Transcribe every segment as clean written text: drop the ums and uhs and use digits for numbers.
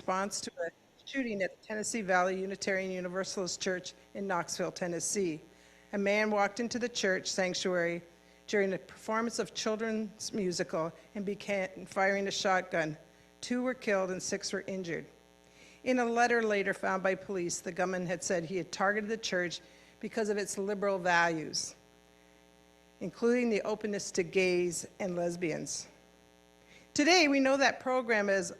response to a shooting at the Tennessee Valley Unitarian Universalist Church in Knoxville, Tennessee. A man walked into the church sanctuary during a performance of children's musical and began firing a shotgun. 2 were killed and 6 were injured. In a letter later found by police, the gunman had said he had targeted the church because of its liberal values, including the openness to gays and lesbians. Today, we know that program is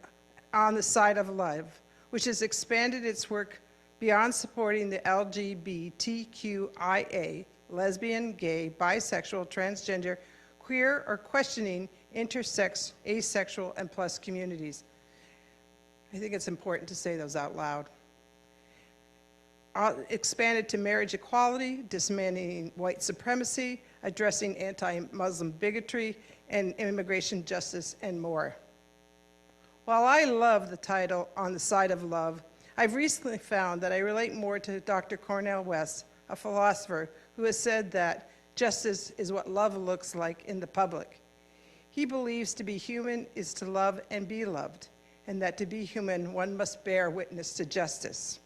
On the Side of Love, which has expanded its work beyond supporting the LGBTQIA, lesbian, gay, bisexual, transgender, queer, or questioning intersex, asexual, and plus communities. I think it's important to say those out loud. Expanded to marriage equality, dismantling white supremacy, addressing anti-Muslim bigotry, and immigration justice, and more. While I love the title On the Side of Love, I've recently found that I relate more to Dr. Cornel West, a philosopher who has said that justice is what love looks like in the public. He believes to be human is to love and be loved, and that to be human, one must bear witness to justice.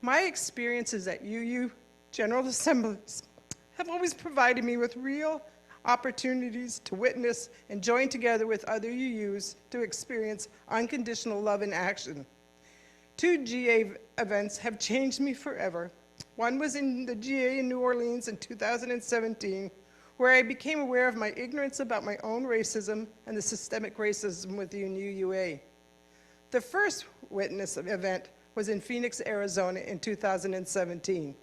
My experiences at UU General Assemblies have always provided me with real opportunities to witness and join together with other UUs to experience unconditional love in action. 2 GA events have changed me forever. One was in the GA in New Orleans in 2017, where I became aware of my ignorance about my own racism and the systemic racism within UUA. The first witness event was in Phoenix, Arizona in 2017.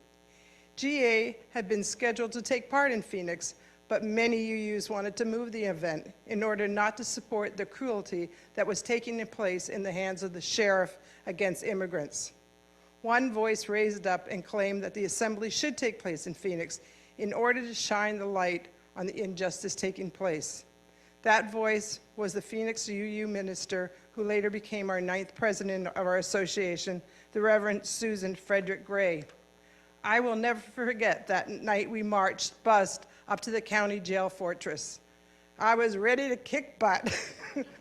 GA had been scheduled to take part in Phoenix, but many UUs wanted to move the event in order not to support the cruelty that was taking place in the hands of the sheriff against immigrants. One voice raised up and claimed that the assembly should take place in Phoenix in order to shine the light on the injustice taking place. That voice was the Phoenix UU minister who later became our 9th president of our association, the Reverend Susan Frederick Gray. I will never forget that night we marched, bussed up to the county jail fortress. I was ready to kick butt.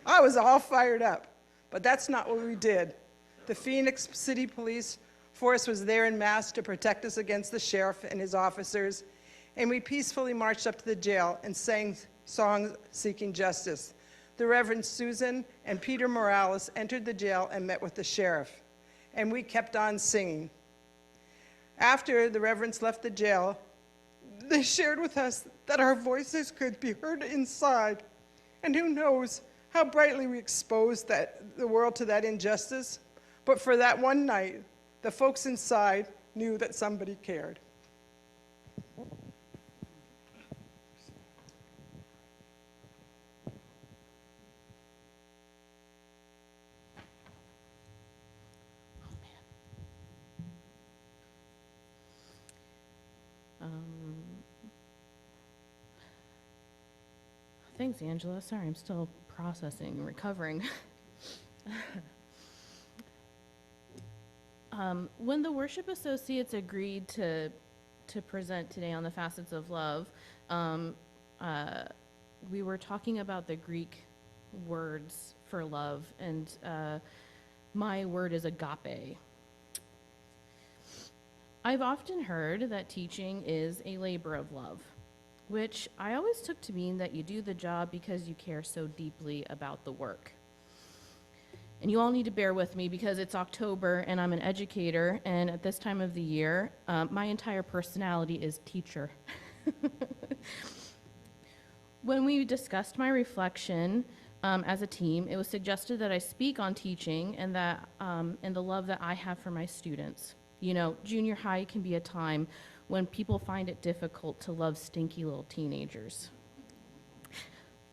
I was all fired up, but that's not what we did. The Phoenix City Police Force was there en masse to protect us against the sheriff and his officers, and we peacefully marched up to the jail and sang songs seeking justice. The Reverend Susan and Peter Morales entered the jail and met with the sheriff, and we kept on singing. After the reverends left the jail, they shared with us that our voices could be heard inside, and who knows how brightly we exposed the world to that injustice, but for that one night, the folks inside knew that somebody cared. Thanks, Angela. Sorry, I'm still processing and recovering. When the worship associates agreed to present today on the Facets of Love, we were talking about the Greek words for love, and my word is agape. I've often heard that teaching is a labor of love, which I always took to mean that you do the job because you care so deeply about the work. And you all need to bear with me because it's October and I'm an educator, and at this time of the year, my entire personality is teacher. When we discussed my reflection as a team, it was suggested that I speak on teaching and the love that I have for my students. You know, junior high can be a time when people find it difficult to love stinky little teenagers.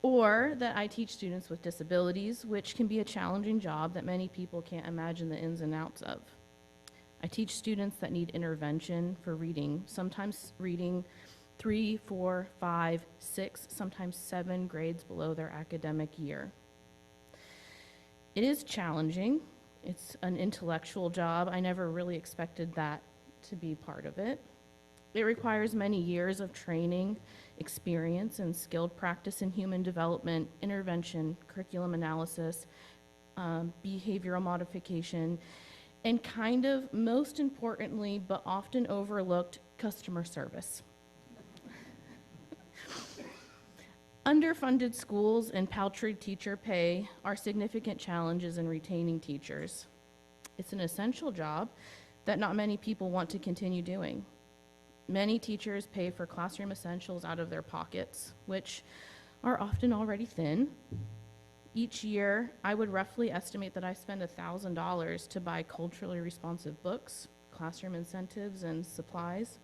Or that I teach students with disabilities, which can be a challenging job that many people can't imagine the ins and outs of. I teach students that need intervention for reading, sometimes reading 3, 4, 5, 6, sometimes 7 grades below their academic year. It is challenging. It's an intellectual job. I never really expected that to be part of it. It requires many years of training, experience, and skilled practice in human development, intervention, curriculum analysis, behavioral modification, and kind of most importantly, but often overlooked, customer service. Underfunded schools and paltry teacher pay are significant challenges in retaining teachers. It's an essential job that not many people want to continue doing. Many teachers pay for classroom essentials out of their pockets, which are often already thin. Each year, I would roughly estimate that I spend $1,000 to buy culturally responsive books, classroom incentives and supplies,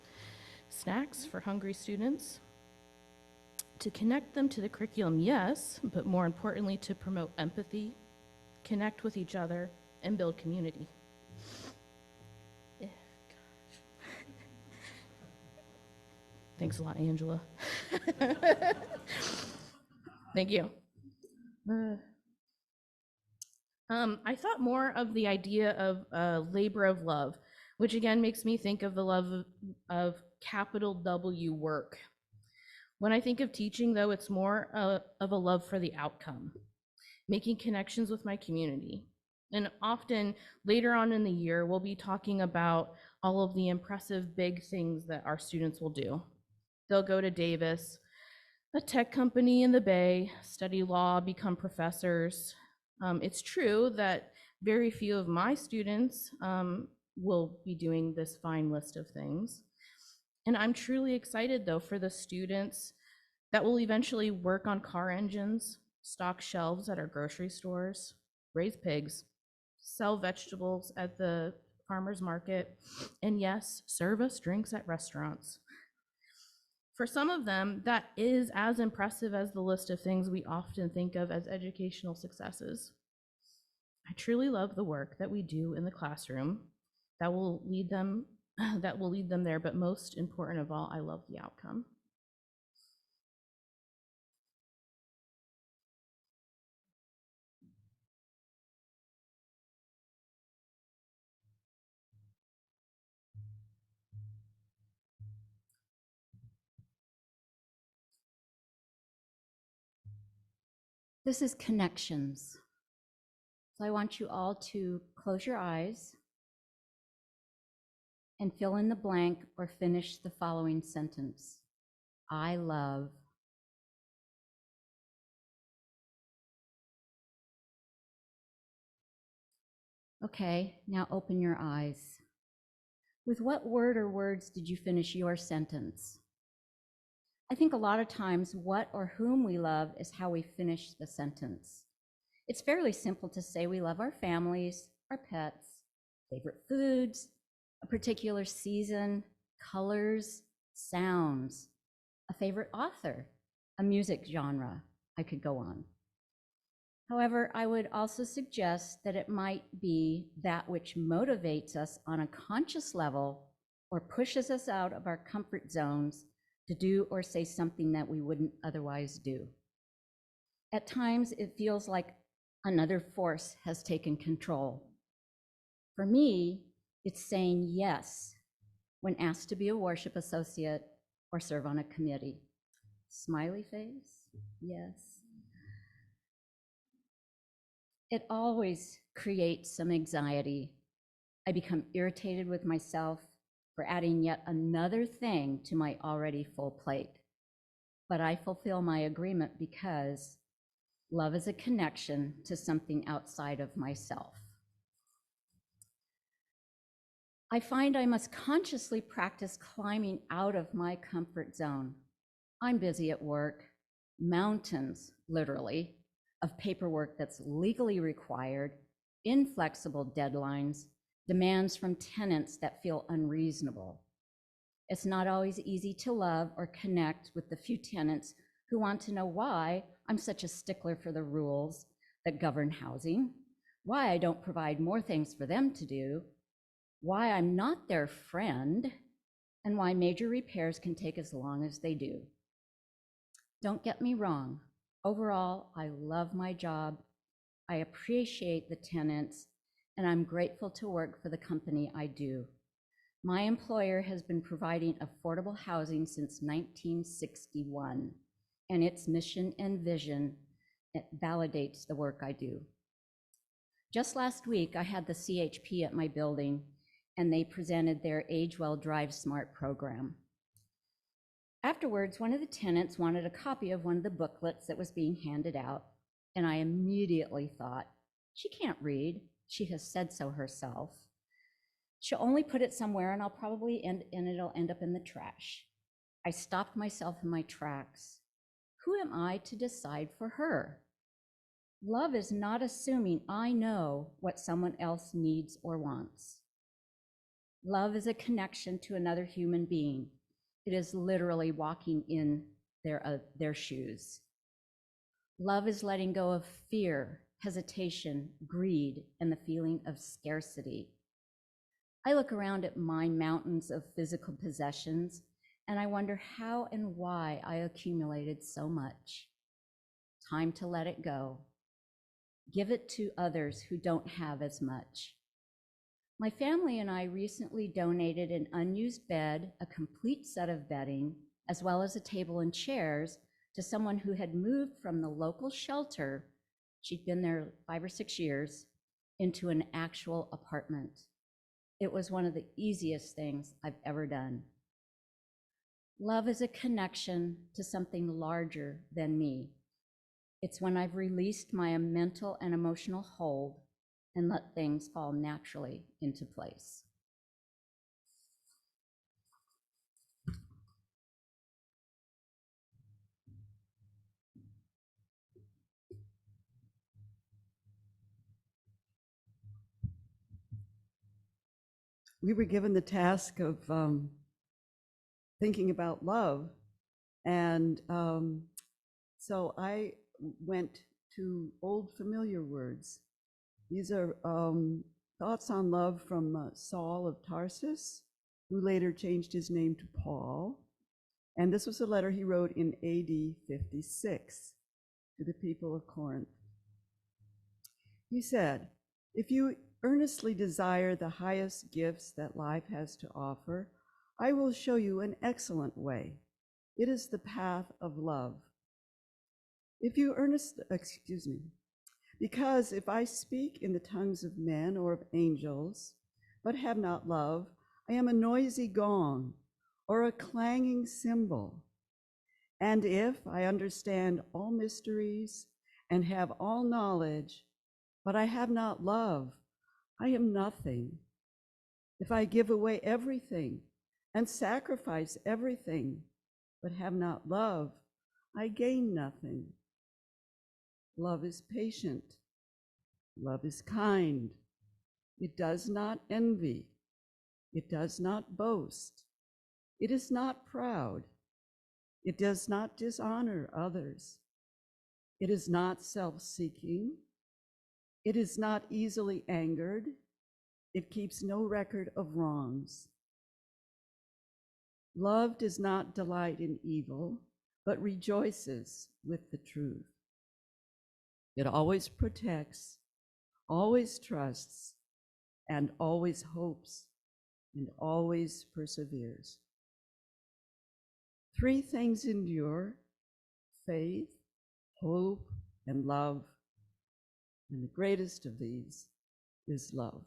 snacks for hungry students, to connect them to the curriculum, yes, but more importantly, to promote empathy, connect with each other, and build community. Thanks a lot, Angela. Thank you. I thought more of the idea of labor of love, which again makes me think of the love of capital W work. When I think of teaching, though, it's more of a love for the outcome, making connections with my community. And often later on in the year, we'll be talking about all of the impressive big things that our students will do. They'll go to Davis, a tech company in the Bay, study law, become professors. It's true that very few of my students will be doing this fine list of things. And I'm truly excited, though, for the students that will eventually work on car engines, stock shelves at our grocery stores, raise pigs, sell vegetables at the farmer's market, and yes, serve us drinks at restaurants. For some of them, that is as impressive as the list of things we often think of as educational successes. I truly love the work that we do in the classroom that will lead them there, but most important of all, I love the outcome. This is connections. So I want you all to close your eyes and fill in the blank or finish the following sentence. I love. Okay, now open your eyes. With what word or words did you finish your sentence? I think a lot of times what or whom we love is how we finish the sentence. It's fairly simple to say we love our families, our pets, favorite foods, a particular season, colors, sounds, a favorite author, a music genre. I could go on. However, I would also suggest that it might be that which motivates us on a conscious level or pushes us out of our comfort zones to do or say something that we wouldn't otherwise do. At times, it feels like another force has taken control. For me, it's saying yes when asked to be a worship associate or serve on a committee. Smiley face, yes. It always creates some anxiety. I become irritated with myself for adding yet another thing to my already full plate. But I fulfill my agreement because love is a connection to something outside of myself. I find I must consciously practice climbing out of my comfort zone. I'm busy at work, mountains, literally, of paperwork that's legally required, inflexible deadlines, demands from tenants that feel unreasonable. It's not always easy to love or connect with the few tenants who want to know why I'm such a stickler for the rules that govern housing, why I don't provide more things for them to do, why I'm not their friend, and why major repairs can take as long as they do. Don't get me wrong. Overall, I love my job. I appreciate the tenants, and I'm grateful to work for the company I do. My employer has been providing affordable housing since 1961, and its mission and vision, it validates the work I do. Just last week, I had the CHP at my building, and they presented their Age Well, Drive Smart program. Afterwards, one of the tenants wanted a copy of one of the booklets that was being handed out, and I immediately thought, she can't read. She has said so herself. She'll only put it somewhere, and it'll end up in the trash. I stopped myself in my tracks. Who am I to decide for her? Love is not assuming I know what someone else needs or wants. Love is a connection to another human being. It is literally walking in their shoes. Love is letting go of fear, hesitation, greed, and the feeling of scarcity. I look around at my mountains of physical possessions, and I wonder how and why I accumulated so much. Time to let it go. Give it to others who don't have as much. My family and I recently donated an unused bed, a complete set of bedding, as well as a table and chairs to someone who had moved from the local shelter, she'd been there 5 or 6 years, into an actual apartment. It was one of the easiest things I've ever done. Love is a connection to something larger than me. It's when I've released my mental and emotional hold and let things fall naturally into place. We were given the task of thinking about love. And so I went to old familiar words. These are thoughts on love from Saul of Tarsus, who later changed his name to Paul. And this was a letter he wrote in AD 56 to the people of Corinth. He said, "If you earnestly desire the highest gifts that life has to offer, I will show you an excellent way. It is the path of love. Because if I speak in the tongues of men or of angels, but have not love, I am a noisy gong or a clanging cymbal. And if I understand all mysteries and have all knowledge, but I have not love, I am nothing. If I give away everything and sacrifice everything, but have not love, I gain nothing. Love is patient. Love is kind. It does not envy. It does not boast. It is not proud. It does not dishonor others. It is not self-seeking. It is not easily angered. It keeps no record of wrongs. Love does not delight in evil, but rejoices with the truth. It always protects, always trusts, and always hopes, and always perseveres. 3 things endure: faith, hope, and love. And the greatest of these is love."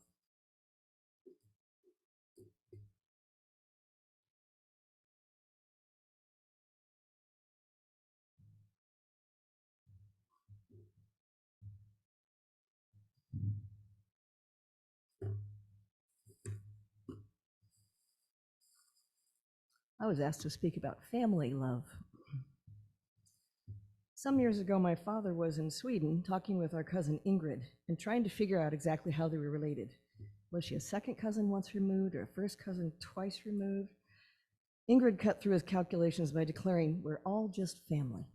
I was asked to speak about family love. Some years ago, my father was in Sweden talking with our cousin Ingrid and trying to figure out exactly how they were related. Was she a second cousin once removed or a first cousin twice removed? Ingrid cut through his calculations by declaring, "We're all just family."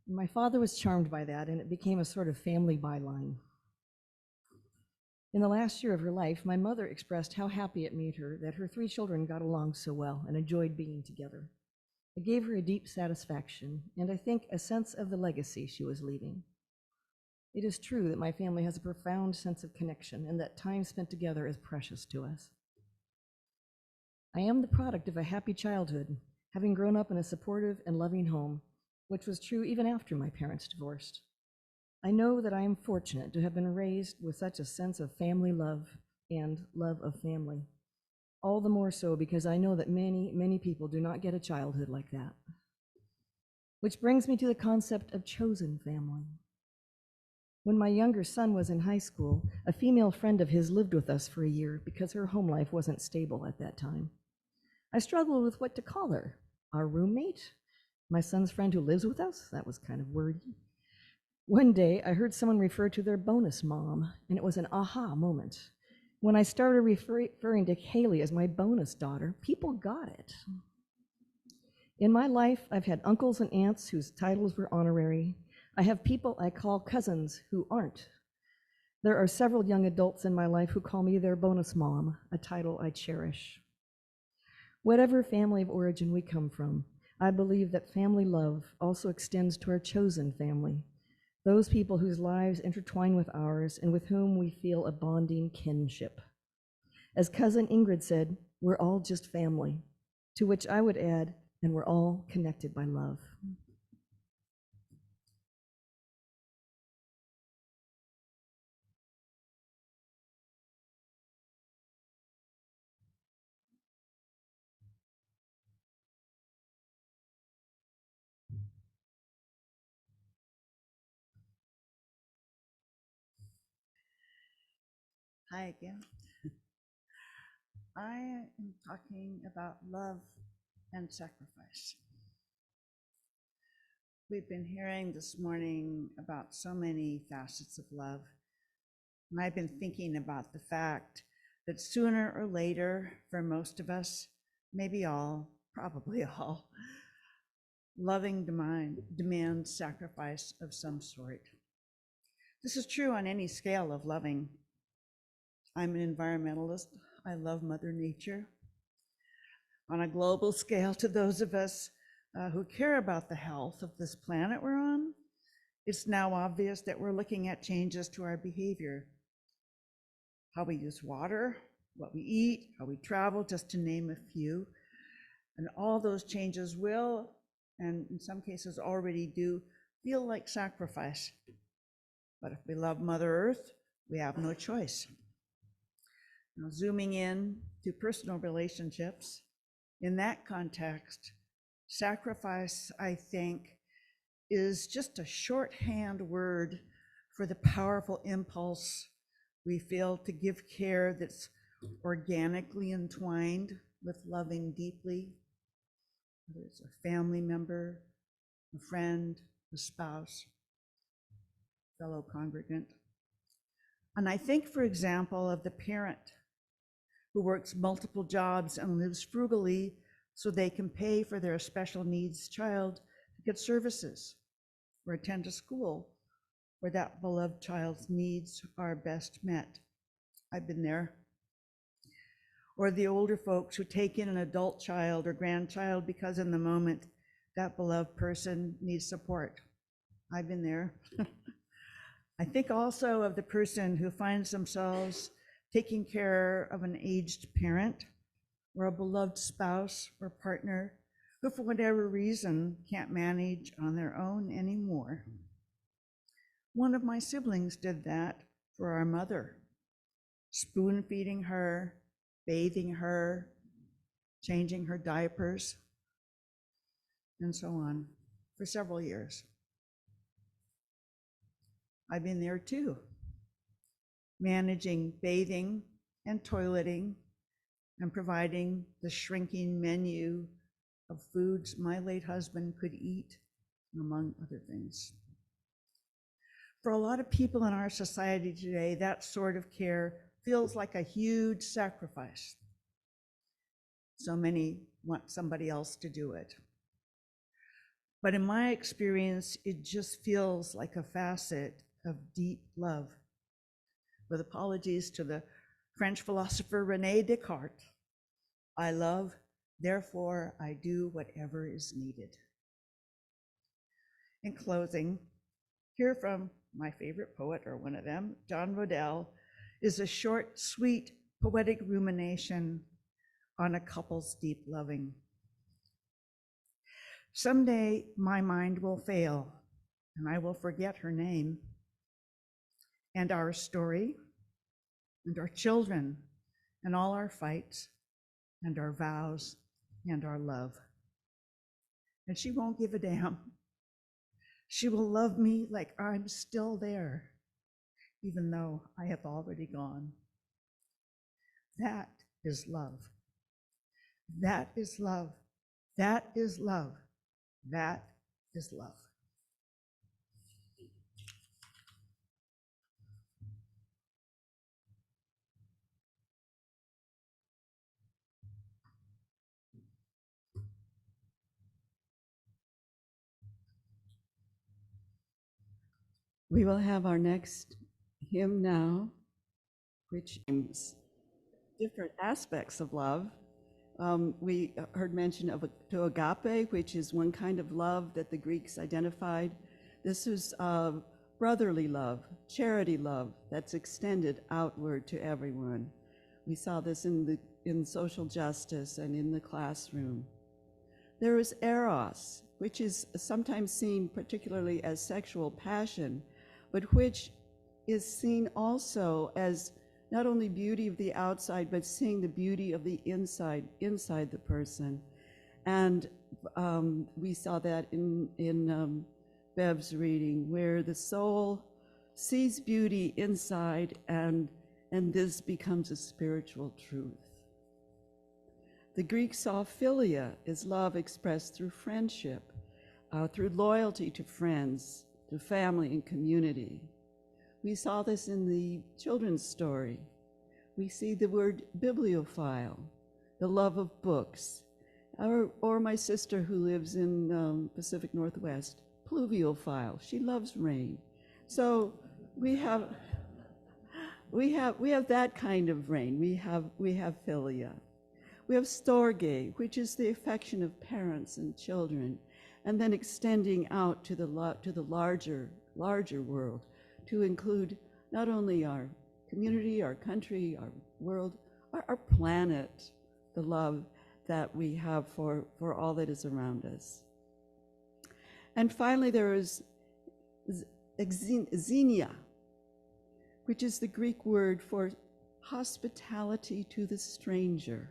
My father was charmed by that, and it became a sort of family byline. In the last year of her life, my mother expressed how happy it made her that her 3 children got along so well and enjoyed being together. It gave her a deep satisfaction, and I think a sense of the legacy she was leaving. It is true that my family has a profound sense of connection and that time spent together is precious to us. I am the product of a happy childhood, having grown up in a supportive and loving home, which was true even after my parents divorced. I know that I am fortunate to have been raised with such a sense of family love and love of family. All the more so because I know that many, many people do not get a childhood like that. Which brings me to the concept of chosen family. When my younger son was in high school, a female friend of his lived with us for a year because her home life wasn't stable at that time. I struggled with what to call her. Our roommate? My son's friend who lives with us? That was kind of wordy. One day, I heard someone refer to their bonus mom, and it was an aha moment. When I started referring to Haley as my bonus daughter, people got it. In my life, I've had uncles and aunts whose titles were honorary. I have people I call cousins who aren't. There are several young adults in my life who call me their bonus mom, a title I cherish. Whatever family of origin we come from, I believe that family love also extends to our chosen family, those people whose lives intertwine with ours and with whom we feel a bonding kinship. As cousin Ingrid said, we're all just family, to which I would add, and we're all connected by love. Hi again. I am talking about love and sacrifice. We've been hearing this morning about so many facets of love, and I've been thinking about the fact that sooner or later, for most of us, maybe all, probably all, loving demands sacrifice of some sort. This is true on any scale of loving. I'm an environmentalist. I love Mother Nature. On a global scale, to those of us who care about the health of this planet we're on, it's now obvious that we're looking at changes to our behavior. How we use water, what we eat, how we travel, just to name a few. And all those changes will, and in some cases already do, feel like sacrifice. But if we love Mother Earth, we have no choice. Now, zooming in to personal relationships, in that context, sacrifice, I think, is just a shorthand word for the powerful impulse we feel to give care that's organically entwined with loving deeply, whether it's a family member, a friend, a spouse, fellow congregant. And I think, for example, of the parent who works multiple jobs and lives frugally so they can pay for their special needs child to get services or attend a school where that beloved child's needs are best met. I've been there. Or the older folks who take in an adult child or grandchild because in the moment that beloved person needs support. I've been there. I think also of the person who finds themselves taking care of an aged parent or a beloved spouse or partner who for whatever reason can't manage on their own anymore. One of my siblings did that for our mother, spoon feeding her, bathing her, changing her diapers, and so on for several years. I've been there too, managing bathing and toileting and providing the shrinking menu of foods my late husband could eat, among other things. For a lot of people in our society today, that sort of care feels like a huge sacrifice. So many want somebody else to do it. But in my experience, it just feels like a facet of deep love. With apologies to the French philosopher René Descartes, I love, therefore I do whatever is needed. In closing, hear from my favorite poet, or one of them, John Rodell, is a short, sweet, poetic rumination on a couple's deep loving. Someday my mind will fail and I will forget her name, and our story, and our children, and all our fights, and our vows, and our love. And she won't give a damn. She will love me like I'm still there, even though I have already gone. That is love. That is love. That is love. That is love. We will have our next hymn now, which is different aspects of love. We heard mention of to agape, which is one kind of love that the Greeks identified. This is brotherly love, charity love that's extended outward to everyone. We saw this in social justice and in the classroom. There is eros, which is sometimes seen particularly as sexual passion, but which is seen also as not only beauty of the outside, but seeing the beauty of the inside the person. And we saw that in Bev's reading, where the soul sees beauty inside, and this becomes a spiritual truth. The Greeks saw philia as love expressed through friendship, through loyalty to friends, to family and community. We saw this in the children's story. We see the word bibliophile, the love of books, or my sister who lives in Pacific Northwest, pluviophile. She loves rain. So we have that kind of rain. We have philia. We have storge, which is the affection of parents and children, and then extending out to the larger world, to include not only our community, our country, our world, our planet, the love that we have for all that is around us. And finally, there is xenia, which is the Greek word for hospitality to the stranger.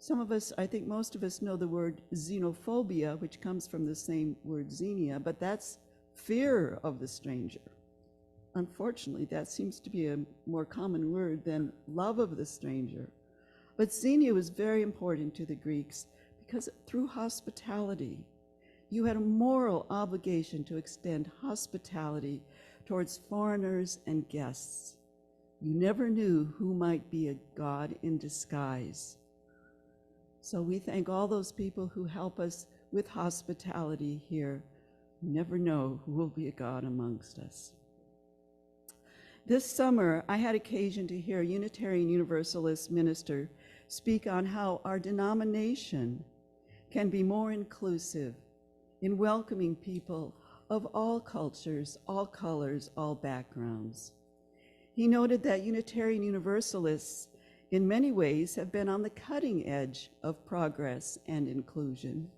Some of us, I think most of us know the word xenophobia, which comes from the same word xenia, but that's fear of the stranger. Unfortunately, that seems to be a more common word than love of the stranger. But xenia was very important to the Greeks because through hospitality, you had a moral obligation to extend hospitality towards foreigners and guests. You never knew who might be a god in disguise. So we thank all those people who help us with hospitality here. You never know who will be a god amongst us. This summer, I had occasion to hear a Unitarian Universalist minister speak on how our denomination can be more inclusive in welcoming people of all cultures, all colors, all backgrounds. He noted that Unitarian Universalists in many ways have been on the cutting edge of progress and inclusion.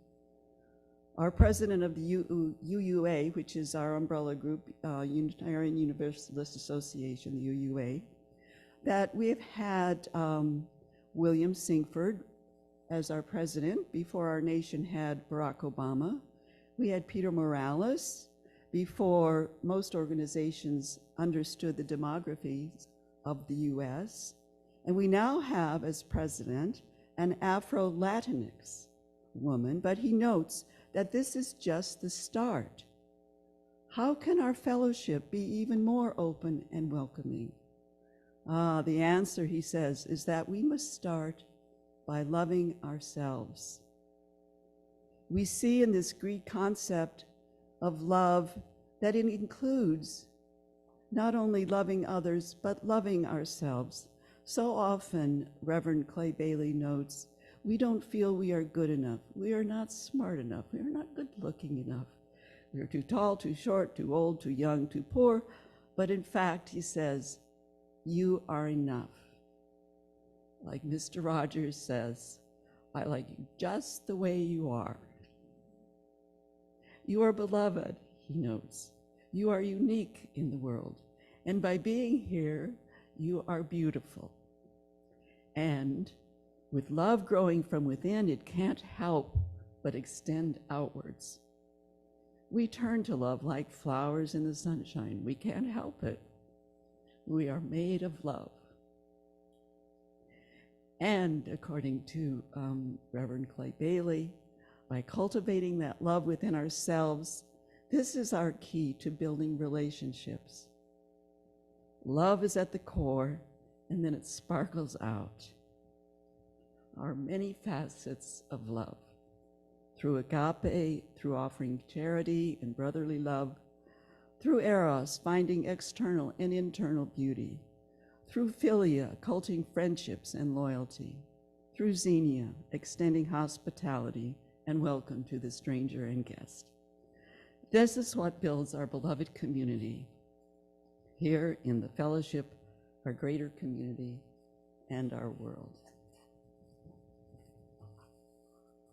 Our president of the UUA, which is our umbrella group, Unitarian Universalist Association, the UUA, that we have had William Singford as our president before our nation had Barack Obama. We had Peter Morales before most organizations understood the demographies of the US. And we now have as president an Afro-Latinx woman, but he notes that this is just the start. How can our fellowship be even more open and welcoming? The answer, he says, is that we must start by loving ourselves. We see in this Greek concept of love that it includes not only loving others, but loving ourselves. So often, Reverend Clay Bailey notes, we don't feel we are good enough. We are not smart enough. We are not good looking enough. We are too tall, too short, too old, too young, too poor. But in fact, he says, you are enough. Like Mr. Rogers says, I like you just the way you are. You are beloved, he notes. You are unique in the world. And by being here, you are beautiful. And with love growing from within, it can't help but extend outwards. We turn to love like flowers in the sunshine. We can't help it. We are made of love. And according to Reverend Clay Bailey, by cultivating that love within ourselves, this is our key to building relationships. Love is at the core, and then it sparkles out. Our many facets of love. Through agape, through offering charity and brotherly love, through eros, finding external and internal beauty, through philia, cultivating friendships and loyalty, through xenia, extending hospitality and welcome to the stranger and guest. This is what builds our beloved community here in the fellowship, our greater community, and our world.